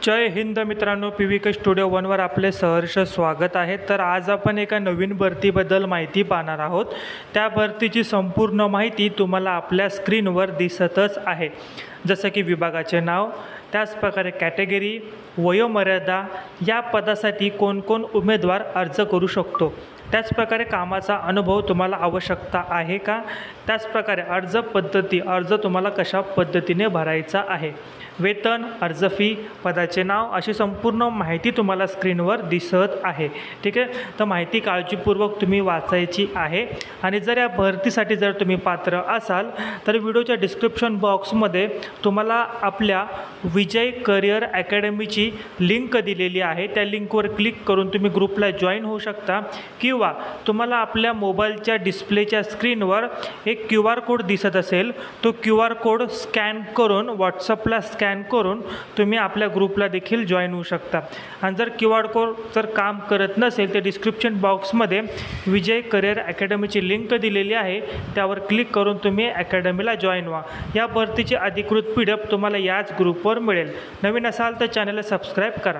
जय हिंद मित्रांनो, PVK studio 1वर आपले सहर्ष स्वागत आहे। तर आज आपण एका नवीन भरतीबद्दल माहिती पाहणार आहोत। त्या भरतीची संपूर्ण माहिती तुम्हाला आपल्या स्क्रीनवर दिसतच आहे, जसं की विभागाचे नाव, त्याच प्रकारे कॅटेगरी, वयोमर्यादा, या पदासाठी कोण कोण उमेदवार अर्ज करू शकतो, त्याच प्रकारे कामाचा अनुभव तुम्हाला आवश्यकता आहे का, त्याच प्रकारे अर्ज पद्धती, अर्ज तुम्हाला कशा पद्धतीने भरायचा आहे, वेतन, अर्ज फी, पदाचे नाव, अशी संपूर्ण माहिती तुम्हाला स्क्रीनवर दिसत आहे। ठीक आहे, तर माहिती काळजीपूर्वक तुम्ही वाचायची आहे। आणि जर या भरतीसाठी जर तुम्ही पात्र असाल तर व्हिडिओच्या डिस्क्रिप्शन बॉक्समध्ये तुम्हाला आपल्या विजय करिअर अकॅडमीची लिंक दिलेली आहे। त्या लिंकवर क्लिक करून तुम्ही ग्रुपला जॉईन होऊ शकता, किंवा तुम्हाला आपल्या मोबाईलच्या डिस्प्लेच्या स्क्रीनवर एक QR कोड दिसत असेल, तो QR कोड स्कॅन करून व्हॉट्सअपला स्कॅन करून तुम्ही आपल्या ग्रुपला देखील जॉईन होऊ शकता। आणि जर QR कोड जर काम करत नसेल तर डिस्क्रिप्शन बॉक्समध्ये विजय करिअर अकॅडमीची लिंक दिलेली आहे, त्यावर क्लिक करून तुम्ही अकॅडमीला जॉईन व्हा। या भरतीची अधिकृत PDF तुम्हाला याच ग्रुपवर मिळेल। नवीन असाल तर चॅनलला सबस्क्राईब करा।